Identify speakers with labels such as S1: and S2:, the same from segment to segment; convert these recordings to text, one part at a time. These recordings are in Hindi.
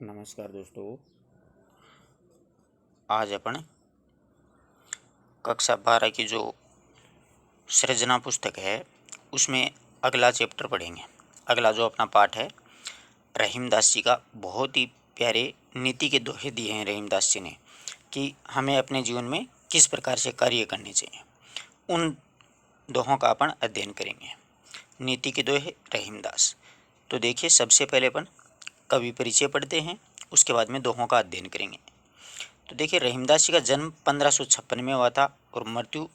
S1: नमस्कार दोस्तों। आज अपन कक्षा 12 की जो सृजना पुस्तक है उसमें अगला चैप्टर पढ़ेंगे। अगला जो अपना पाठ है रहीमदास जी का, बहुत ही प्यारे नीति के दोहे दिए हैं रहीमदास जी ने कि हमें अपने जीवन में किस प्रकार से कार्य करने चाहिए। उन दोहों का अपन अध्ययन करेंगे। नीति के दोहे रहीमदास। तो देखिए, सबसे पहले अपन कवि परिचय पढ़ते हैं, उसके बाद में दोहों का अध्ययन करेंगे। तो देखिए, रहीमदास जी का जन्म 1556 में हुआ था और मृत्यु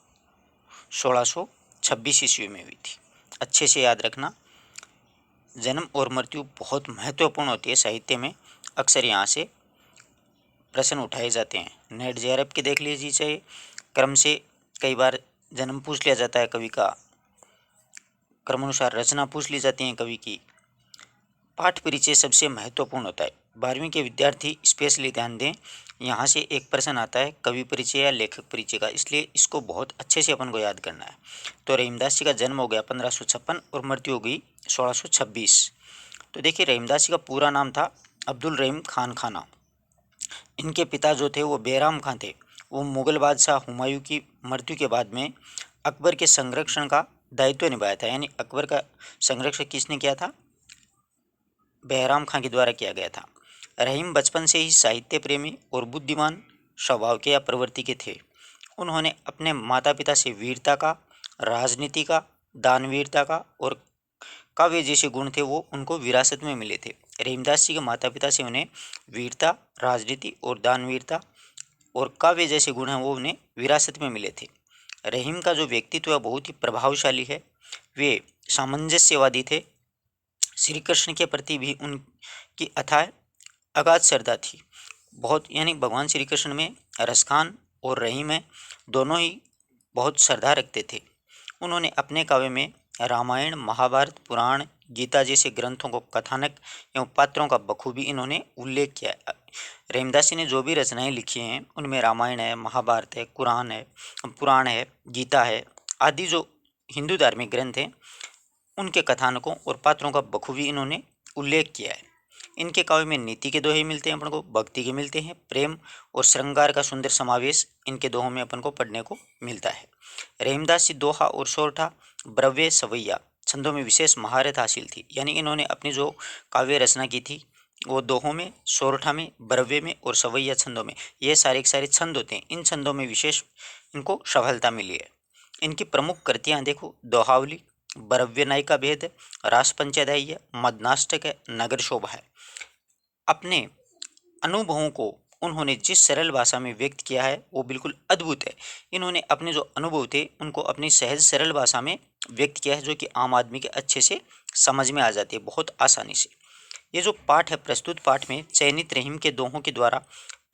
S1: 1626 ईस्वी में हुई थी। अच्छे से याद रखना, जन्म और मृत्यु बहुत महत्वपूर्ण होती है साहित्य में। अक्सर यहाँ से प्रश्न उठाए जाते हैं। नेट जेआरएफ के देख लीजिए, चाहे क्रम से कई बार जन्म पूछ लिया जाता है कवि का, क्रमानुसार रचना पूछ ली जाती है कवि की। पाठ परिचय सबसे महत्वपूर्ण होता है। 12वीं के विद्यार्थी स्पेशली ध्यान दें, यहाँ से एक प्रश्न आता है कवि परिचय या लेखक परिचय का, इसलिए इसको बहुत अच्छे से अपन को याद करना है। तो रहीमदास जी का जन्म हो गया 1556 और मृत्यु हो गई 1626। तो देखिए, रहीमदास जी का पूरा नाम था अब्दुल रहीम खान खाना। इनके पिता जो थे वो बेराम खां थे। वो मुगल बादशाह हुमायूं की मृत्यु के बाद में अकबर के संरक्षण का दायित्व निभाया था। यानी अकबर का संरक्षण किसने किया था? बहराम खां के द्वारा किया गया था। रहीम बचपन से ही साहित्य प्रेमी और बुद्धिमान स्वभाव के या प्रवृत्ति के थे। उन्होंने अपने माता पिता से वीरता का, राजनीति का, दानवीरता का और काव्य जैसे गुण थे वो उनको विरासत में मिले थे। रहीमदास जी के माता पिता से उन्हें वीरता, राजनीति और दानवीरता और काव्य जैसे गुण हैं वो उन्हें विरासत में मिले थे। रहीम का जो व्यक्तित्व है बहुत ही प्रभावशाली है। वे सामंजस्यवादी थे। श्री कृष्ण के प्रति भी उनकी अथाह अगाध श्रद्धा थी। बहुत, यानी भगवान श्री कृष्ण में रसखान और रहीम में दोनों ही बहुत श्रद्धा रखते थे। उन्होंने अपने काव्य में रामायण, महाभारत, पुराण, गीता जैसे ग्रंथों को कथानक एवं पात्रों का बखूबी इन्होंने उल्लेख किया है। रहीमदास जी ने जो भी रचनाएं लिखी हैं उनमें रामायण है, महाभारत है, कुरान है, पुराण है, गीता है आदि जो हिंदू धार्मिक ग्रंथ हैं उनके कथानकों और पात्रों का बखूबी इन्होंने उल्लेख किया है। इनके काव्य में नीति के दोहे मिलते हैं अपन को, भक्ति के मिलते हैं, प्रेम और श्रृंगार का सुंदर समावेश इनके दोहों में अपन को पढ़ने को मिलता है। रहीमदास जी दोहा और सोरठा, ब्रव्य, सवैया छंदों में विशेष महारत हासिल थी। यानी इन्होंने अपनी जो काव्य रचना की थी वो दोहों में, सोरठा में, ब्रव्य में और सवैया छंदों में, ये सारे के सारे छंद होते हैं। इन छंदों में विशेष इनको सफलता मिली है। इनकी प्रमुख कृतियां देखो, दोहावली, ब्रव्य नायिका भेद, रास पंचध्यायी, मदनाष्टक है, नगर शोभा है। अपने अनुभवों को उन्होंने जिस सरल भाषा में व्यक्त किया है वो बिल्कुल अद्भुत है। इन्होंने अपने जो अनुभव थे उनको अपनी सहज सरल भाषा में व्यक्त किया है, जो कि आम आदमी के अच्छे से समझ में आ जाती है बहुत आसानी से। ये जो पाठ है, प्रस्तुत पाठ में चयनित रहीम के दोहों के द्वारा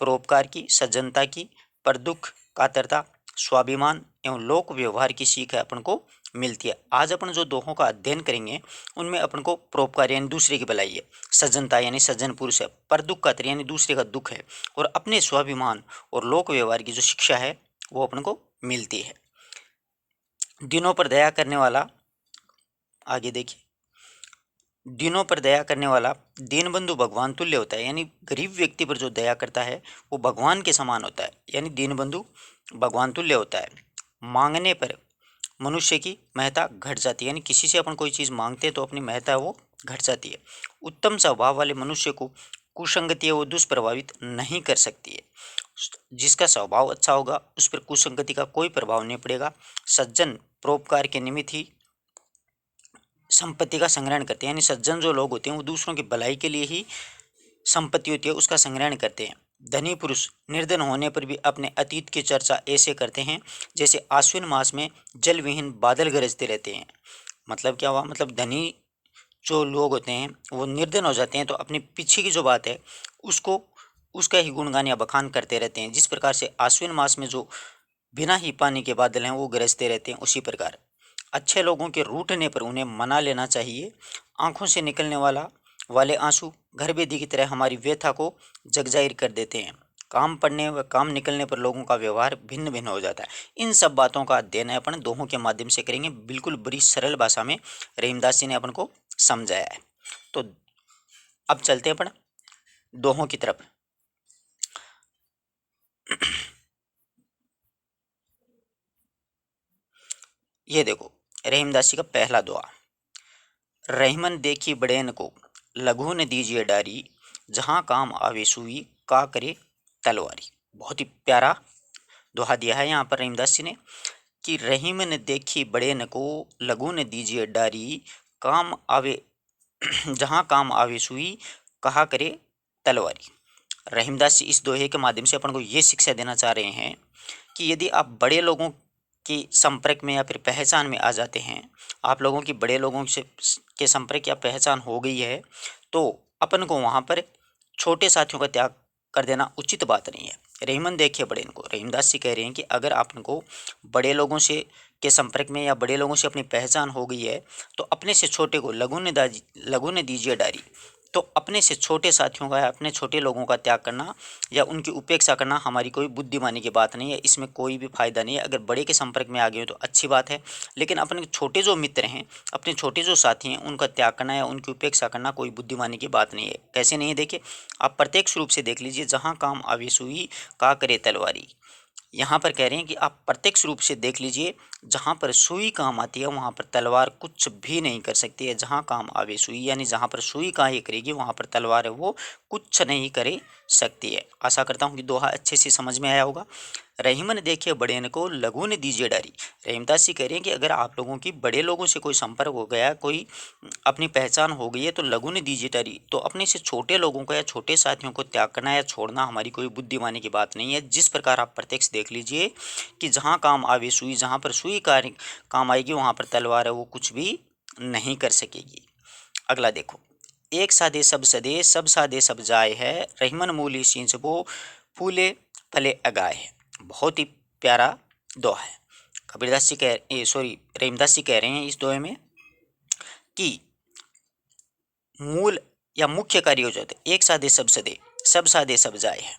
S1: परोपकार की, सज्जनता की, पर दुख, कातरता, स्वाभिमान एवं लोक व्यवहार की सीख है अपन को मिलती है। आज अपन जो दोहों का अध्ययन करेंगे उनमें अपन को परोपकार यानी दूसरे की भलाई है, सज्जनता यानी सज्जन पुरुष है, पर दुख कातर यानी दूसरे का दुख है, और अपने स्वाभिमान और लोक व्यवहार की जो शिक्षा है वो अपन को मिलती है। दिनों पर दया करने वाला, आगे देखिए, दिनों पर दया करने वाला दीनबंधु भगवान तुल्य होता है। यानी गरीब व्यक्ति पर जो दया करता है वो भगवान के समान होता है। यानी दीनबंधु भगवान तुल्य होता है। मांगने पर मनुष्य की महत्ता घट जाती है। यानी किसी से अपन कोई चीज़ मांगते हैं तो अपनी महत्ता वो घट जाती है। उत्तम स्वभाव वाले मनुष्य को कुसंगति वो दुष्प्रभावित नहीं कर सकती है। जिसका स्वभाव अच्छा होगा उस पर कुसंगति का कोई प्रभाव नहीं पड़ेगा। सज्जन परोपकार के निमित्त ही संपत्ति का संग्रहण करते हैं। यानी सज्जन जो लोग होते हैं वो दूसरों की भलाई के लिए ही संपत्ति होती है उसका संग्रहण करते हैं। धनी पुरुष निर्धन होने पर भी अपने अतीत की चर्चा ऐसे करते हैं जैसे आश्विन मास में जल विहीन बादल गरजते रहते हैं। मतलब क्या हुआ? मतलब धनी जो लोग होते हैं वो निर्धन हो जाते हैं तो अपनी पीछे की जो बात है उसको, उसका ही गुणगान या बखान करते रहते हैं। जिस प्रकार से आश्विन मास में जो बिना ही पानी के बादल हैं वो गरजते रहते हैं, उसी प्रकार अच्छे लोगों के रूठने पर उन्हें मना लेना चाहिए। आंखों से निकलने वाले आंसू घर बेदी की तरह हमारी व्यथा को जगजाहिर कर देते हैं। काम पड़ने व काम निकलने पर लोगों का व्यवहार भिन्न भिन्न हो जाता है। इन सब बातों का अध्ययन अपन दोहों के माध्यम से करेंगे। बिल्कुल बड़ी सरल भाषा में रहीमदास जी ने अपन को समझाया है। तो अब चलते हैं अपन दोहों की तरफ। ये देखो रहीमदास जी का पहला दोहा, रहीमन देखी बड़ेन को लघु न दीजिए डारी, जहाँ काम आवे सुई का करे तलवारी। बहुत ही प्यारा दोहा दिया है यहाँ पर रहीमदास जी ने कि रहीम ने देखी बड़े न को लघु न दीजिए डारी, काम आवे जहाँ काम आवे सुई कहा करे तलवारी। रहीमदास जी इस दोहे के माध्यम से अपन को ये शिक्षा देना चाह रहे हैं कि यदि आप बड़े लोगों के संपर्क में या फिर पहचान में आ जाते हैं, आप लोगों की बड़े लोगों से के संपर्क या पहचान हो गई है, तो अपन को वहाँ पर छोटे साथियों का त्याग कर देना उचित बात नहीं है। रहीमन देखिए बड़े इनको, रहीमदास जी कह रहे हैं कि अगर आपको बड़े लोगों से के संपर्क में या बड़े लोगों से अपनी पहचान हो गई है, तो अपने से छोटे को लघु ने दीजिए डारी। तो अपने से छोटे साथियों का या अपने छोटे लोगों का त्याग करना या उनकी उपेक्षा करना हमारी कोई बुद्धिमानी की बात नहीं है, इसमें कोई भी फायदा नहीं है। अगर बड़े के संपर्क में आ गए हो तो अच्छी बात है, लेकिन अपने छोटे जो मित्र हैं, अपने छोटे जो साथी हैं, उनका त्याग करना या उनकी उपेक्षा करना कोई बुद्धिमानी की बात नहीं है। कैसे नहीं है, देखिए आप प्रत्यक्ष रूप से देख लीजिए, जहाँ काम आवे सुई का करे तलवारी। यहाँ पर कह रहे हैं कि आप प्रत्यक्ष रूप से देख लीजिए, जहाँ पर सुई काम आती है वहाँ पर तलवार कुछ भी नहीं कर सकती है। जहाँ काम आवे सुई यानी जहाँ पर सुई कार्य करेगी वहाँ पर तलवार है वो कुछ नहीं करे सकती है। आशा करता हूँ कि दोहा अच्छे से समझ में आया होगा। रहीमन देखिए बड़े को लघु ने दीजिए डारी। रहीमदास जी कह रहे हैं कि अगर आप लोगों की बड़े लोगों से कोई संपर्क हो गया, कोई अपनी पहचान हो गई है, तो लघु ने दीजिए डारी। तो अपने से छोटे लोगों को या छोटे साथियों को त्याग करना या छोड़ना हमारी कोई बुद्धिमानी की बात नहीं है। जिस प्रकार आप प्रत्यक्ष देख लीजिए कि जहाँ काम आवे सुई, जहाँ पर सुई कार्य काम आएगी वहाँ पर तलवार है वो कुछ भी नहीं कर सकेगी। अगला देखो, एक साधे सब साधे सब जाए है, रहीमन मूली सींच वो फूले फले अगाए है। बहुत ही प्यारा दोहा है। कबीरदास जी रहीमदास जी कह रहे हैं इस दोहे में कि मूल या मुख्य कार्य हो जाते, एक साधे सब साधे सब जाए है।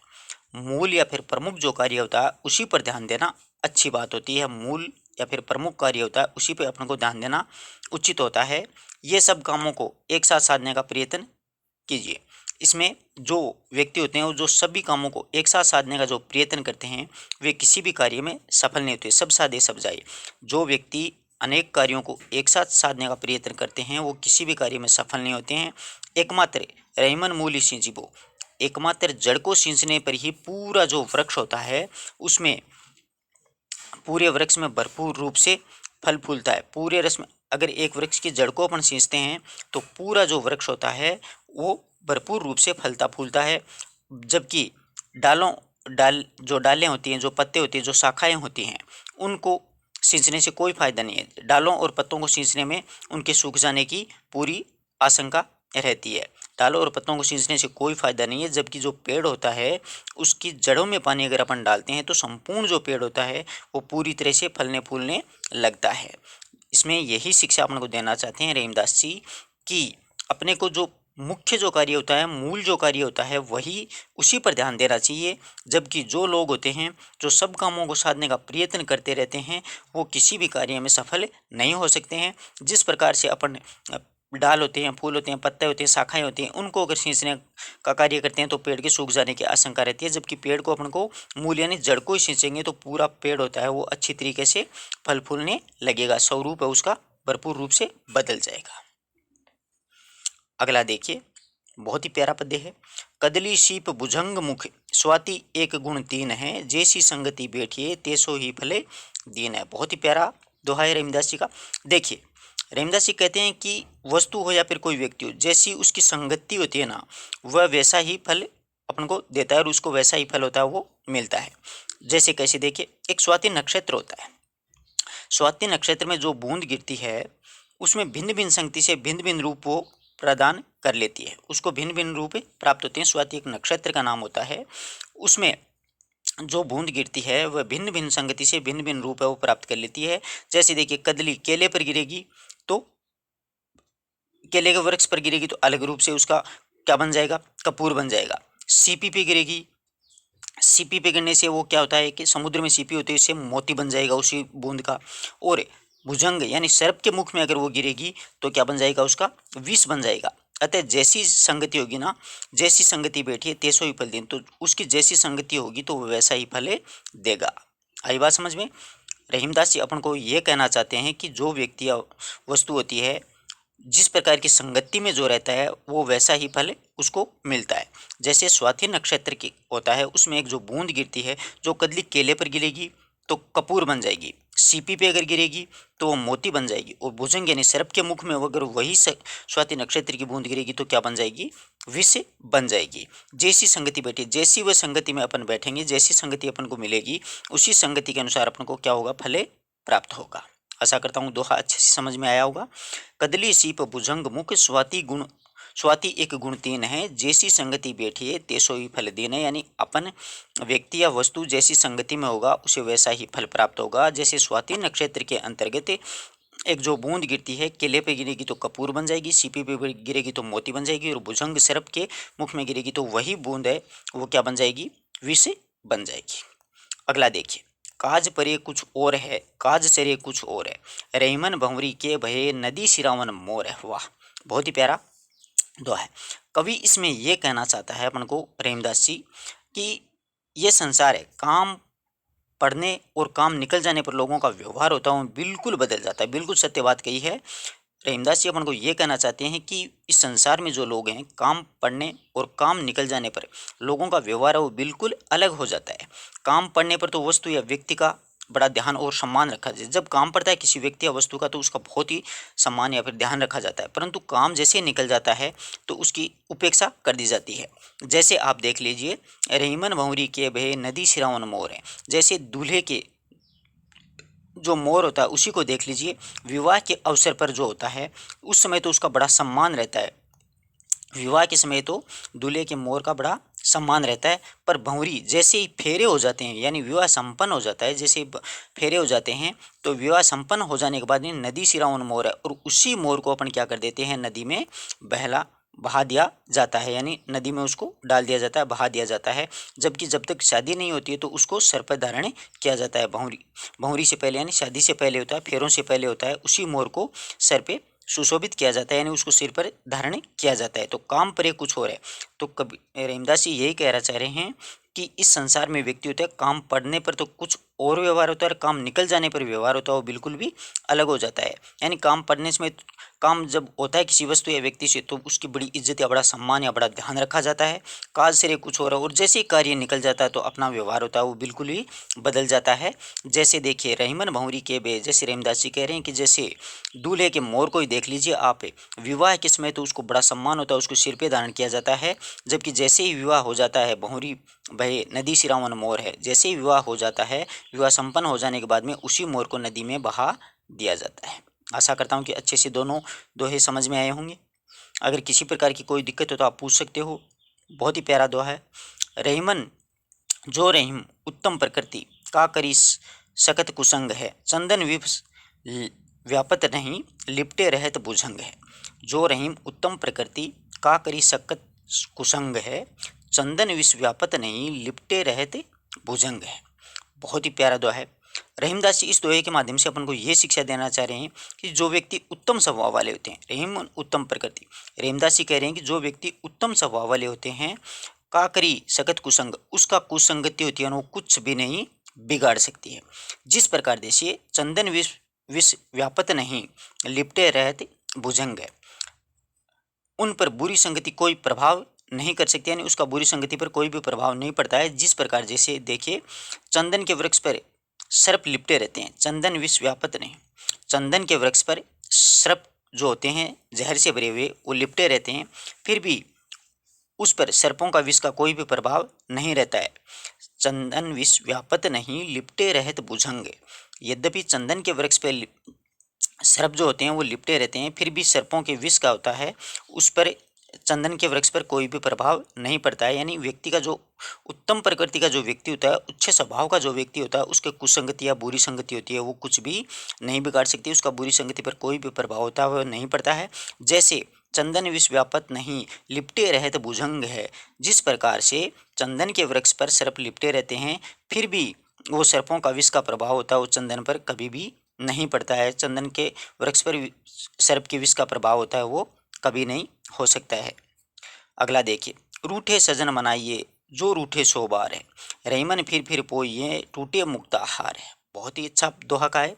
S1: मूल या फिर प्रमुख जो कार्य होता है उसी पर ध्यान देना अच्छी बात होती है। मूल या फिर प्रमुख कार्य होता है उसी पर अपन को ध्यान देना उचित होता है। ये सब कामों को एक साथ साधने का प्रयत्न कीजिए। इसमें जो व्यक्ति होते हैं वो जो सभी कामों को एक साथ साधने का जो प्रयत्न करते हैं वे किसी भी कार्य में सफल नहीं होते। सब साधे सब जाए, जो व्यक्ति अनेक कार्यों को एक साथ साधने का प्रयत्न करते हैं वो किसी भी कार्य में सफल नहीं होते हैं। एकमात्र रहीमन मूल सिंचिबो, एकमात्र जड़ को सींचने पर ही पूरा जो वृक्ष होता है उसमें पूरे वृक्ष में भरपूर रूप से फल फूलता है। पूरे रस में अगर एक वृक्ष की जड़ को अपन सींचते हैं तो पूरा जो वृक्ष होता है वो भरपूर रूप से फलता फूलता है। जबकि डालें होती हैं, जो पत्ते होते हैं, जो शाखाएं होती हैं, उनको सींचने से कोई फायदा नहीं है। डालों और पत्तों को सींचने में उनके सूख जाने की पूरी आशंका रहती है। डालों और पत्तों को सींचने से कोई फायदा नहीं है। जबकि जो पेड़ होता है उसकी जड़ों में पानी अगर अपन डालते हैं तो संपूर्ण जो पेड़ होता है वो पूरी तरह से फलने फूलने लगता है। इसमें यही शिक्षा अपन को देना चाहते हैं रहीमदास जी कि अपने को जो मुख्य जो कार्य होता है, मूल जो कार्य होता है वही उसी पर ध्यान देना चाहिए। जबकि जो लोग होते हैं जो सब कामों को साधने का प्रयत्न करते रहते हैं वो किसी भी कार्य में सफल नहीं हो सकते हैं। जिस प्रकार से अपन डाल होते हैं, फूल होते हैं, पत्ते होते हैं, शाखाएं होती हैं, उनको अगर सींचने का कार्य करते हैं तो पेड़ के सूख जाने की आशंका रहती है। जबकि पेड़ को अपन को मूल यानी जड़ को ही सींचेंगे तो पूरा पेड़ होता है वो अच्छी तरीके से फल फूलने लगेगा, स्वरूप है उसका भरपूर रूप से बदल जाएगा। अगला देखिए, बहुत ही प्यारा पद्य है। कदली शीप भुजंग मुख स्वाति एक गुण तीन है, जैसी संगति बैठिए तेसो ही फले दीन है। बहुत ही प्यारा दोहा है रहीमदास जी का। देखिए रहीमदास जी कहते हैं कि वस्तु हो या फिर कोई व्यक्ति हो, जैसी उसकी संगति होती है ना वह वैसा ही फल अपन को देता है और उसको वैसा ही फल होता है वो मिलता है। जैसे कैसे, देखिए एक स्वाति नक्षत्र होता है। स्वाति नक्षत्र में जो बूंद गिरती है उसमें भिन्न भिन्न संगति से भिन्न भिन्न रूप वो प्रदान कर लेती है, उसको भिन्न भिन्न रूप प्राप्त होते हैं। स्वाति एक नक्षत्र का नाम होता है। उसमें जो बूंद गिरती है वह भिन्न भिन्न संगति से भिन्न भिन्न रूप है वो प्राप्त कर लेती है। जैसे देखिए कदली केले पर गिरेगी तो केले के वृक्ष पर गिरेगी तो अलग रूप से उसका क्या बन जाएगा, कपूर बन जाएगा। सीपी पे गिरेगी, सीपी पे गिरने से वो क्या होता है कि समुद्र में सीपी होती है, इससे मोती बन जाएगा उसी बूंद का। और भुजंग यानी सर्प के मुख में अगर वो गिरेगी तो क्या बन जाएगा, उसका विष बन जाएगा। अतः जैसी संगति होगी ना, जैसी संगति बैठी है तैसो ही फल दें, तो उसकी जैसी संगति होगी तो वो वैसा ही फल देगा। आई बात समझ में। रहीमदास जी अपन को ये कहना चाहते हैं कि जो व्यक्ति या वस्तु होती है, जिस प्रकार की संगति में जो रहता है वो वैसा ही फल उसको मिलता है। जैसे स्वाति नक्षत्र की होता है, उसमें एक जो बूंद गिरती है, जो कदली केले पर गिरेगी तो कपूर बन जाएगी, सीपी पे अगर गिरेगी तो वो मोती बन जाएगी, और भुजंग यानी सर्प के मुख में अगर वही स्वाति नक्षत्र की बूंद गिरेगी तो क्या बन जाएगी, विष बन जाएगी। जैसी संगति बैठी, जैसी वह संगति में अपन बैठेंगे, जैसी संगति अपन को मिलेगी, उसी संगति के अनुसार अपन को क्या होगा, फल प्राप्त होगा। आशा करता हूँ दोहा अच्छे से समझ में आया होगा। कदली सीप भुजंग मुख स्वाति एक गुण तीन है, जैसी संगति बैठिए तैसो ही फल देना, यानी अपन व्यक्ति या वस्तु जैसी संगति में होगा उसे वैसा ही फल प्राप्त होगा। जैसे स्वाति नक्षत्र के अंतर्गत एक जो बूंद गिरती है, केले पे गिरेगी तो कपूर बन जाएगी, सीपी पे गिरेगी तो मोती बन जाएगी, और भुजंग सर्प के मुख में गिरेगी तो वही बूंद है वो क्या बन जाएगी, विष बन जाएगी। अगला देखिए, काज परे कुछ और है, काज सरे कुछ और है, रहीमन भंवरी के भये नदी सिरावन मोर है। वाह, बहुत ही प्यारा दोहा है। कवि इसमें यह कहना चाहता है अपन को, रहीमदास जी, कि ये संसार है, काम पढ़ने और काम निकल जाने पर लोगों का व्यवहार होता है वो बिल्कुल बदल जाता है। बिल्कुल सत्य बात कही है रहीमदास जी। अपन को ये कहना चाहते हैं कि इस संसार में जो लोग हैं, काम पढ़ने और काम निकल जाने पर लोगों का व्यवहार है वो बिल्कुल अलग हो जाता है। काम पढ़ने पर तो वस्तु या व्यक्ति का बड़ा ध्यान और सम्मान रखा जाए, जब काम पड़ता है किसी व्यक्ति या वस्तु का तो उसका बहुत ही सम्मान या फिर ध्यान रखा जाता है, परंतु काम जैसे निकल जाता है तो उसकी उपेक्षा कर दी जाती है। जैसे आप देख लीजिए, रहीमन भंवरी के भय नदी सिरावन मोर है, जैसे दूल्हे के जो मोर होता है उसी को देख लीजिए, विवाह के अवसर पर जो होता है उस समय तो उसका बड़ा सम्मान रहता है, विवाह के समय तो दूल्हे के मोर का बड़ा सम्मान रहता है, पर भंवरी जैसे ही फेरे हो जाते हैं, यानी विवाह संपन्न हो जाता है, जैसे ही फेरे हो जाते हैं तो विवाह संपन्न हो जाने के बाद नदी सिरावन मोर है, और उसी मोर को अपन क्या कर देते हैं, नदी में बहा दिया जाता है, यानी नदी में उसको डाल दिया जाता है, बहा दिया जाता है। जबकि जब तक शादी नहीं होती है तो उसको सर पर धारण किया जाता है। भंवरी भंवरी से पहले यानी शादी से पहले होता है, फेरों से पहले होता है, उसी मोर को सर पे सुशोभित किया जाता है, यानी उसको सिर पर धारण किया जाता है। तो काम परे कुछ और है, तो कभी रहीमदास जी यही कहना चाह रहे हैं कि इस संसार में व्यक्ति होता है, काम पड़ने पर तो कुछ और व्यवहार होता है और काम निकल जाने पर व्यवहार होता है वो बिल्कुल भी अलग हो जाता है। यानी काम पड़ने में, काम जब होता है किसी वस्तु या व्यक्ति से तो उसकी बड़ी इज्जत या बड़ा सम्मान या बड़ा ध्यान रखा जाता है, काज से कुछ और है, और जैसे ही कार्य निकल जाता है तो अपना व्यवहार होता है वो बिल्कुल ही बदल जाता है। जैसे देखिए, रहीमन भंवरी के बे, जैसे रहीमदास जी कह रहे हैं कि जैसे दूल्हे के मोर को ही देख लीजिए आप, विवाह के समय तो उसको बड़ा सम्मान होता है, उसको सिर पे धारण किया जाता है, जबकि जैसे ही विवाह हो जाता है, भंवरी भय नदी सिरावन मोर है, जैसे ही विवाह हो जाता है, विवाह संपन्न हो जाने के बाद में उसी मोर को नदी में बहा दिया जाता है। आशा करता हूँ कि अच्छे से दोनों दोहे समझ में आए होंगे। अगर किसी प्रकार की कोई दिक्कत हो तो आप पूछ सकते हो। बहुत ही प्यारा दोहा है। रहीमन जो रहीम उत्तम प्रकृति का करी सकत कुसंग है, चंदन विप्स व्यापत नहीं लिपटे रहत भुजंग है। जो रहीम उत्तम प्रकृति का करी सकत कुसंग है, चंदन विष व्यापत नहीं लिपटे रहत भुजंग है। बहुत ही प्यारा दोहा है। रहीमदास जी इस दोहे के माध्यम से अपन को ये शिक्षा देना चाह रहे हैं कि जो व्यक्ति उत्तम स्वभाव वाले होते हैं, रहीम उत्तम प्रकृति, रहीमदास जी कह रहे हैं कि जो व्यक्ति उत्तम स्वभाव वाले होते हैं, का करी सकत कुसंग, उसका कुसंगति होती है वो कुछ भी नहीं बिगाड़ सकती है। जिस प्रकार देखिए, चंदन विष विष व्यापत नहीं लिपटे रहते भुजंग है, उन पर बुरी संगति कोई प्रभाव नहीं कर सकती, यानी उसका बुरी संगति पर कोई भी प्रभाव नहीं पड़ता है। जिस प्रकार जैसे देखिए, चंदन के वृक्ष पर सर्प लिपटे रहते हैं, चंदन विष व्यापत नहीं, चंदन के वृक्ष पर सर्प जो होते हैं जहर से भरे हुए वो लिपटे रहते हैं, फिर भी उस पर सर्पों का विष का कोई भी प्रभाव नहीं रहता है। चंदन विष व्यापत नहीं लिपटे रहत भुजंग, यद्यपि चंदन के वृक्ष पर सर्प जो होते हैं वो लिपटे रहते हैं, फिर भी सर्पों के विष का होता है उस पर, चंदन के वृक्ष पर कोई भी प्रभाव नहीं पड़ता है। यानी व्यक्ति का जो उत्तम प्रकृति का जो व्यक्ति होता है, उच्च स्वभाव का जो व्यक्ति होता है, उसके कुसंगति या बुरी संगति होती है वो कुछ भी नहीं बिगाड़ सकती, उसका बुरी संगति पर कोई भी प्रभाव होता है वो नहीं पड़ता है। जैसे चंदन विष व्यापत नहीं लिपटे रहत भुजंग है, जिस प्रकार से चंदन के वृक्ष पर सर्प लिपटे रहते हैं, फिर भी वो सर्पों का विष का प्रभाव होता है वो चंदन पर कभी भी नहीं पड़ता है। चंदन के वृक्ष पर सर्प के विष का प्रभाव होता है वो कभी नहीं हो सकता है। अगला देखिए, रूठे सजन मनाइए जो रूठे सो बार है, रहीमन फिर पोइए टूटे मुक्ता हार है। बहुत ही अच्छा दोहा का है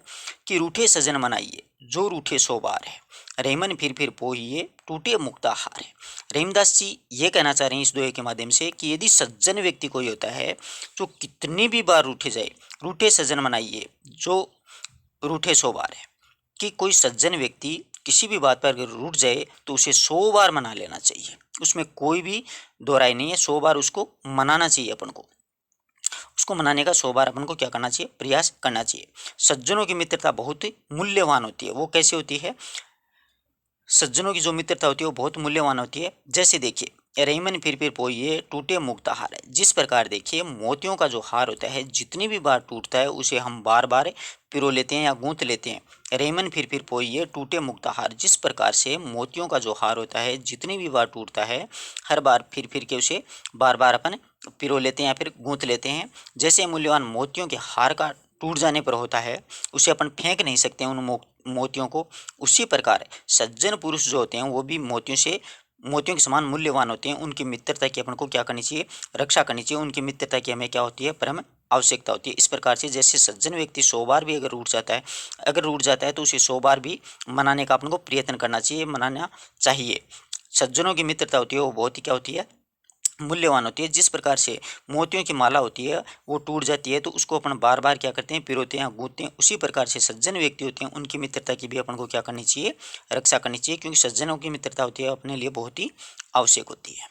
S1: कि रूठे सजन मनाइए जो रूठे सो बार है, रहीमन फिर पोइए टूटे मुक्ता हार है। रहीमदास जी ये कहना चाह रहे हैं इस दोहे के माध्यम से कि यदि सज्जन व्यक्ति कोई होता है जो कितनी भी बार रूठे जाए, रूठे सजन मनाइए जो रूठे सो बार है, कि कोई सज्जन व्यक्ति किसी भी बात पर अगर रूठ जाए तो उसे 100 बार मना लेना चाहिए, उसमें कोई भी दो राय नहीं है। 100 बार उसको मनाना चाहिए अपन को, उसको मनाने का 100 बार अपन को क्या करना चाहिए, प्रयास करना चाहिए। सज्जनों की मित्रता बहुत ही मूल्यवान होती है। वो कैसे होती है, सज्जनों की जो मित्रता होती है वो बहुत मूल्यवान होती है। जैसे देखिए, रहीमन फिर पोइए टूटे मुक्ता हार है। जिस प्रकार देखिए मोतियों का जो हार होता है जितनी भी बार टूटता है उसे हम बार बार पिरो लेते हैं या गूंथ लेते हैं। रहीमन फिर पोइए टूटे मुक्ता हार, जिस प्रकार से मोतियों का जो हार होता है जितनी भी बार टूटता है, हर बार फिर के उसे बार बार अपन पिरो लेते हैं या फिर गूंथ लेते हैं। जैसे मूल्यवान मोतियों के हार का टूट जाने पर होता है, उसे अपन फेंक नहीं सकते उन मोतियों को, उसी प्रकार सज्जन पुरुष जो होते हैं वो भी मोतियों के समान मूल्यवान होते हैं। उनकी मित्रता की अपन को क्या करनी चाहिए, रक्षा करनी चाहिए। उनकी मित्रता की हमें क्या होती है, परम आवश्यकता होती है। इस प्रकार से जैसे सज्जन व्यक्ति 100 बार भी अगर रूठ जाता है तो उसे 100 बार भी मनाने का अपन को प्रयत्न करना चाहिए, मनाना चाहिए। सज्जनों की मित्रता होती है वो बहुत ही क्या होती है, मूल्यवान होती है। जिस प्रकार से मोतियों की माला होती है वो टूट जाती है तो उसको अपन बार बार क्या करते हैं, पिरोते हैं, गूंथते हैं। उसी प्रकार से सज्जन व्यक्ति होते हैं उनकी मित्रता की भी अपन को क्या करनी चाहिए, रक्षा करनी चाहिए, क्योंकि सज्जनों की मित्रता होती है अपने लिए बहुत ही आवश्यक होती है।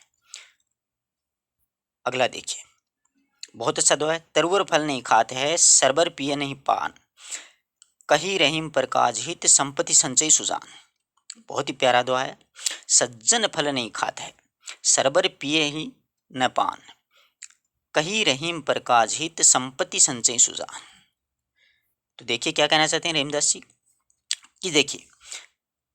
S1: अगला देखिए, बहुत अच्छा दुआ है, तरवर फल नहीं खाते है सरबर पिए नहीं पान, कही रहीम पर काज हित संपत्ति संचय सुजान। बहुत ही प्यारा दुआ है। सज्जन फल नहीं खाते है, सरबर पिए ही न पान, कही रहीम पर काज हित संपत्ति संचय सुजान। तो देखिए क्या कहना चाहते हैं रहीमदास जी, कि देखिए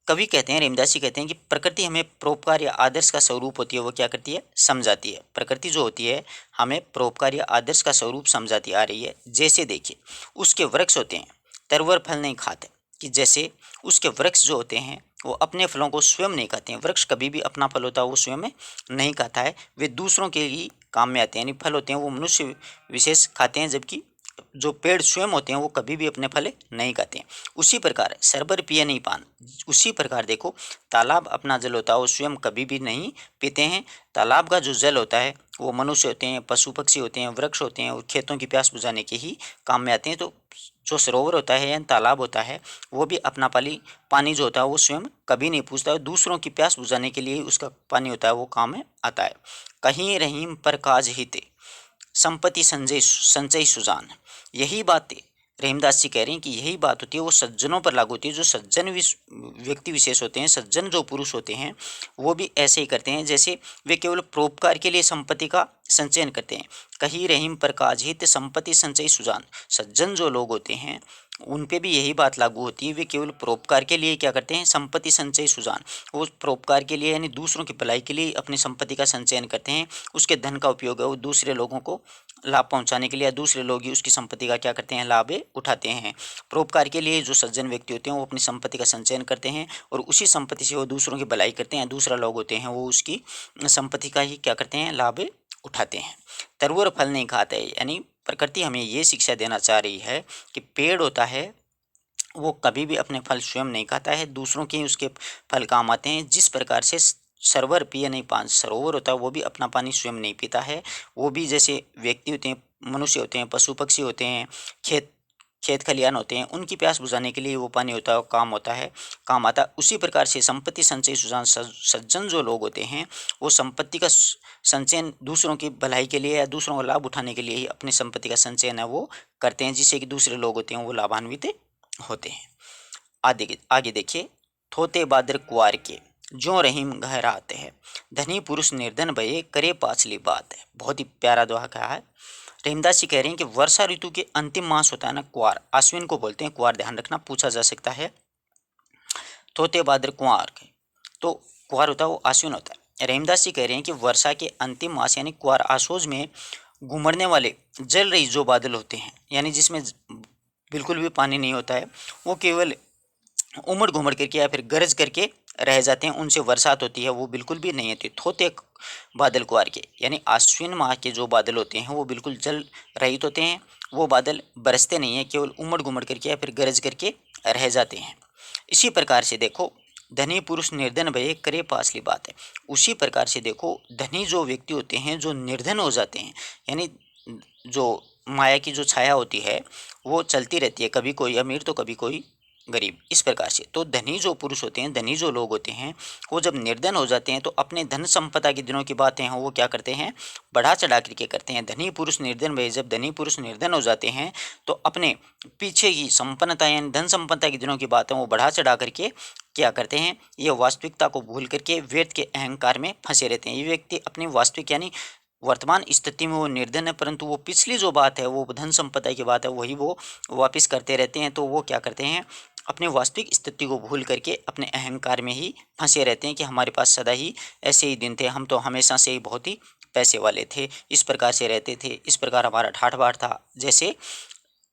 S1: कवि कहते हैं, रहीमदास जी कहते हैं कि प्रकृति हमें परोपकार या आदर्श का स्वरूप होती है, वो क्या करती है, समझाती है। प्रकृति जो होती है हमें परोपकार या आदर्श का स्वरूप समझाती आ रही है। जैसे देखिए उसके वृक्ष होते हैं तरवर फल नहीं खाते, कि जैसे उसके वृक्ष जो होते हैं वो अपने फलों को स्वयं नहीं खाते हैं। वृक्ष कभी भी अपना फल होता है वो स्वयं नहीं खाता है, वे दूसरों के लिए काम में आते हैं। यानी फल होते हैं वो मनुष्य विशेष खाते हैं, जबकि जो पेड़ स्वयं होते हैं वो कभी भी अपने फल नहीं खाते हैं। उसी प्रकार सरबर पिए नहीं पान, उसी प्रकार देखो तालाब अपना जल होता है वो स्वयं कभी भी नहीं पीते हैं। तालाब का जो जल होता है वो मनुष्य होते हैं, पशु पक्षी होते हैं, वृक्ष होते हैं और खेतों की प्यास बुझाने के ही काम में आते हैं। तो जो सरोवर होता है या तालाब होता है वो भी अपना पानी जो होता है वो स्वयं कभी नहीं पूछता है, दूसरों की प्यास बुझाने के लिए उसका पानी होता है वो काम में आता है। कहीं रहीम पर काज हिते संपत्ति संचय सुजान। यही बातें रहीमदास जी कह रहे हैं कि यही बात होती है वो सज्जनों पर लागू होती है। जो सज्जन व्यक्ति विशेष होते हैं, सज्जन जो पुरुष होते हैं वो भी ऐसे ही करते हैं, जैसे वे केवल परोपकार के लिए संपत्ति का संचयन करते हैं। कहीं रहीम पर काज हित संपत्ति संचय सुजान। सज्जन जो लोग होते हैं उन पे भी यही बात लागू होती है, वे केवल परोपकार के लिए क्या करते हैं, संपत्ति संचय सुजान। वो परोपकार के लिए यानी दूसरों की भलाई के लिए अपनी संपत्ति का संचयन करते हैं। उसके धन का उपयोग है वो दूसरे लोगों को लाभ पहुंचाने के लिए, दूसरे लोग ही उसकी संपत्ति का क्या करते हैं, लाभ उठाते हैं। परोपकार के लिए जो सज्जन व्यक्ति होते हैं वो अपनी संपत्ति का संचयन करते हैं और उसी संपत्ति से वो दूसरों की भलाई करते हैं। दूसरा लोग होते हैं वो उसकी संपत्ति का ही क्या करते हैं, लाभ उठाते हैं। तरवर फल नहीं खाते, यानी प्रकृति हमें ये शिक्षा देना चाह रही है कि पेड़ होता है वो कभी भी अपने फल स्वयं नहीं खाता है, दूसरों के ही उसके फल काम आते हैं। जिस प्रकार से सरवर पिए नहीं पान, सरोवर होता है वो भी अपना पानी स्वयं नहीं पीता है, वो भी जैसे व्यक्ति होते हैं, मनुष्य होते हैं, पशु पक्षी होते हैं, खेत खेत खलियान होते हैं, उनकी प्यास बुझाने के लिए वो पानी होता है, वो काम आता है। उसी प्रकार से संपत्ति संचय सुजान, सज्जन जो लोग होते हैं वो संपत्ति का संचयन दूसरों की भलाई के लिए या दूसरों का लाभ उठाने के लिए ही अपनी संपत्ति का संचयन है वो करते हैं, जिससे कि दूसरे लोग होते हैं वो लाभान्वित होते हैं। आगे आगे देखिए, थोते बादर कुआर के जो रहीम गहराते हैं, धनी पुरुष निर्धन भये करे पाछली बात है। बहुत ही प्यारा दोहा कहा है। रहीमदास जी कह रहे हैं कि वर्षा ऋतु के अंतिम मास होता है ना कुआर, आश्विन को बोलते हैं कुआर, ध्यान रखना पूछा जा सकता है। थोते बादर कुआर के, तो कुआर होता है वो आश्विन होता है। रहीमदास जी कह रहे हैं कि वर्षा के अंतिम मास यानी कुआर आसोज में घुमड़ने वाले जल रही जो बादल होते हैं, यानी जिसमें बिल्कुल भी पानी नहीं होता है, वो केवल उमड़ घुमड़ करके या फिर गरज करके रह जाते हैं, उनसे बरसात होती है, वो बिल्कुल भी नहीं होती। थोते बादल कुआर के, यानी आश्विन माह के जो बादल होते हैं वो बिल्कुल जल रहित होते हैं। वो बादल बरसते नहीं हैं, केवल उमड़ घुमड़ करके या फिर गरज करके रह जाते हैं। इसी प्रकार से देखो, धनी पुरुष निर्धन भये करे पासली बात है। उसी प्रकार से देखो, धनी जो व्यक्ति होते हैं जो निर्धन हो जाते हैं, यानी जो माया की जो छाया होती है वो चलती रहती है, कभी कोई अमीर तो कभी कोई गरीब, इस प्रकार से। तो धनी जो पुरुष होते हैं, धनी जो लोग होते हैं, वो जब निर्धन हो जाते हैं तो अपने धन संपदा के दिनों की बातें हैं वो क्या करते हैं, बढ़ा चढ़ा करके करते हैं। धनी पुरुष निर्धन भय, जब धनी पुरुष निर्धन हो जाते हैं तो अपने पीछे की संपन्नता यानी धन संपन्नता के दिनों की बातें वो बढ़ा चढ़ा करके क्या करते हैं, ये वास्तविकता को भूल करके व्यर्थ के अहंकार में फंसे रहते हैं। ये व्यक्ति अपनी वास्तविक यानी वर्तमान स्थिति में वो निर्धन है, परंतु वो पिछली जो बात है, वो धन संपदा की बात है, वही वो वापस करते रहते हैं। तो वो क्या करते हैं, अपने वास्तविक स्थिति को भूल करके अपने अहंकार में ही फंसे रहते हैं कि हमारे पास सदा ही ऐसे ही दिन थे, हम तो हमेशा से ही बहुत ही पैसे वाले थे, इस प्रकार से रहते थे, इस प्रकार हमारा ठाठ बाट था। जैसे